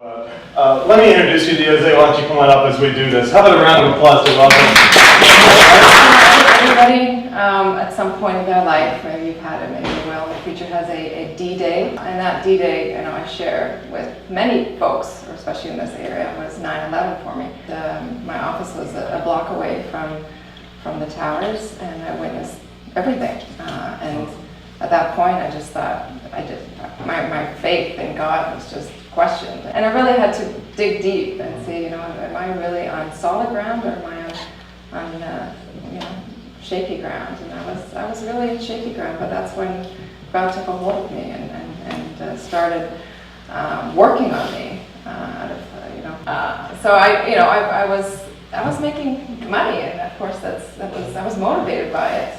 Let me introduce you to Jose. Why don't you come on up as we do this? How about a round of applause to welcome? Everybody, at some point in their life, maybe you've had it, maybe you will, the future has a D-Day. And that D-Day, I share with many folks, or especially in this area, was 9/11 for me. My office was a block away from the towers, and I witnessed everything. And at that point, I just thought, my faith in God was just questioned. And I really had to dig deep and see, am I really on solid ground, or am I on shaky ground? And I was really in shaky ground, but that's when God took a hold of me and started working on me. So I was making money, and of course I was motivated by it.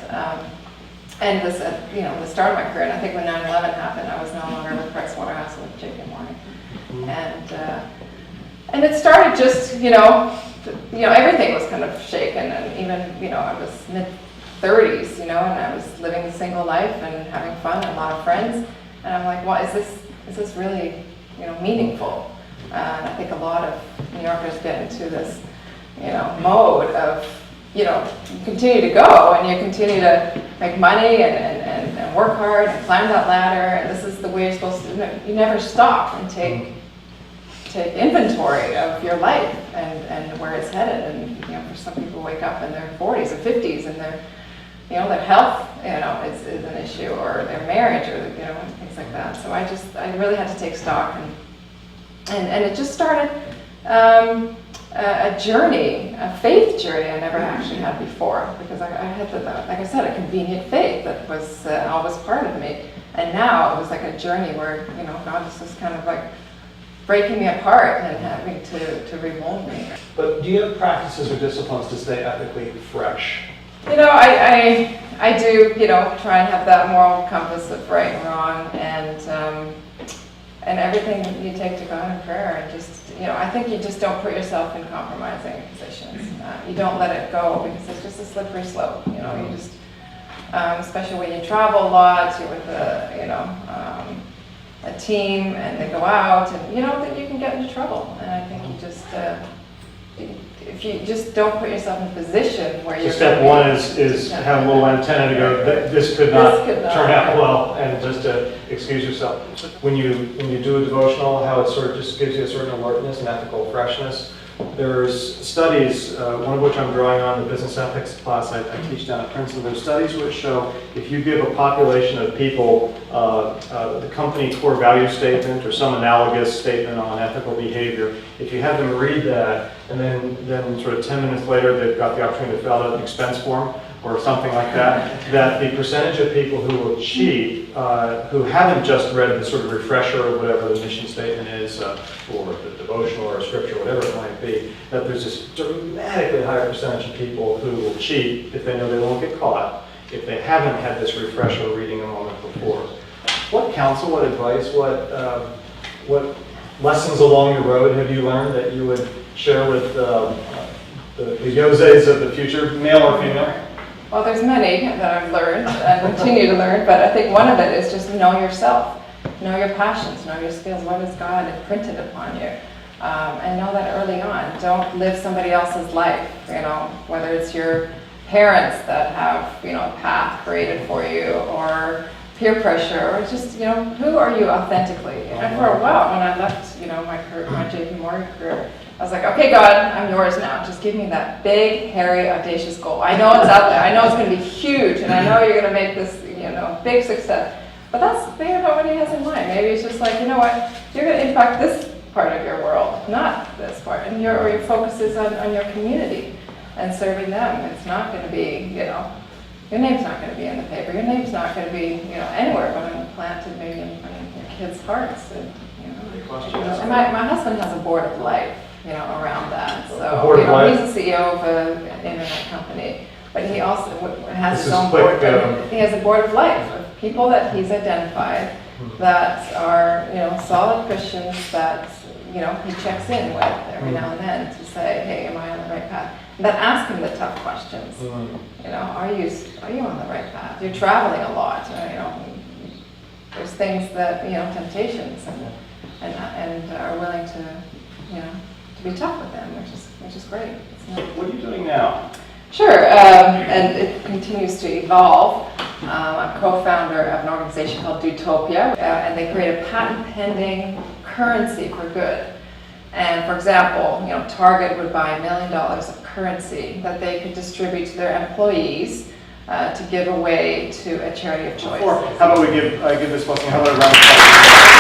And this, the start of my career, and I think when 9/11 happened, I was no longer with Price Waterhouse, with JP Morgan. And it started just, everything was kind of shaken, and even, I was mid-30s, and I was living a single life and having fun and a lot of friends. And I'm like, well, is this really, meaningful? And I think a lot of New Yorkers get into this, mode of, you continue to go and you continue to make money and work hard and climb that ladder, and this is the way you're supposed to. You never stop and take inventory of your life and where it's headed. And for some people, wake up in their 40s or 50s and their health is an issue, or their marriage, or things like that. So I really had to take stock, and it just started a journey, a faith journey I never actually had before, because I had, like I said, a convenient faith that was always part of me. And now it was like a journey where, God was just kind of like breaking me apart and having to remold me. But do you have practices or disciplines to stay ethically fresh? I do, try and have that moral compass of right and wrong, and everything you take to God in prayer, and just, I think you just don't put yourself in compromising positions. You don't let it go, because it's just a slippery slope. You just, especially when you travel a lot, you're with a team, and they go out, and that you can get into trouble. And I think you just, if you just don't put yourself in a position where you're. So step one is have a little antenna to go, this could not turn out well, and just to excuse yourself. When you do a devotional, how it sort of just gives you a certain alertness and ethical freshness. There's studies, one of which I'm drawing on the business ethics class I teach down at Princeton. There's studies which show if you give a population of people the company core value statement or some analogous statement on ethical behavior, if you have them read that, and then sort of 10 minutes later they've got the opportunity to fill out an expense form or something like that, that the percentage of people who will cheat, who haven't just read the sort of refresher of whatever the mission statement is, or the devotional or scripture, whatever it might be, that there's this dramatically higher percentage of people who will cheat if they know they won't get caught, if they haven't had this refresher reading a moment before. What counsel, what advice, what lessons along the road have you learned that you would share with the Joses of the future, male or female? Well, there's many that I've learned and continue to learn, but I think one of it is just know yourself, know your passions, know your skills. What has God imprinted upon you? And know that early on. Don't live somebody else's life, whether it's your parents that have, a path created for you, or peer pressure, or just, who are you authentically? And for a while, when I left, my JP Morgan career, I was like, okay, God, I'm yours now. Just give me that big, hairy, audacious goal. I know it's out there. I know it's going to be huge, and I know you're going to make this, big success. But that's maybe not what he has in mind. Maybe it's just like, you know what, you're going to impact this part of your world, not this part. And your focus is on your community and serving them. It's not going to be, your name's not going to be in the paper. Your name's not going to be, anywhere but planted maybe in your kids' hearts. And, and my husband has a board of life, around that. So, he's the CEO of an internet company, but he also has his own board. He has a board of life of people that he's identified that are, solid Christians that, he checks in with every now and then to say, hey, am I on the right path? And then ask him the tough questions. Are you on the right path? You're traveling a lot. There's things that, temptations. And and are willing to, to be tough with them, which is great. What are you doing now? Sure, and it continues to evolve. I'm co-founder of an organization called Utopia, and they create a patent-pending currency for good. And for example, Target would buy $1 million of currency that they could distribute to their employees to give away to a charity of choice. How about we give this blessing a round of applause?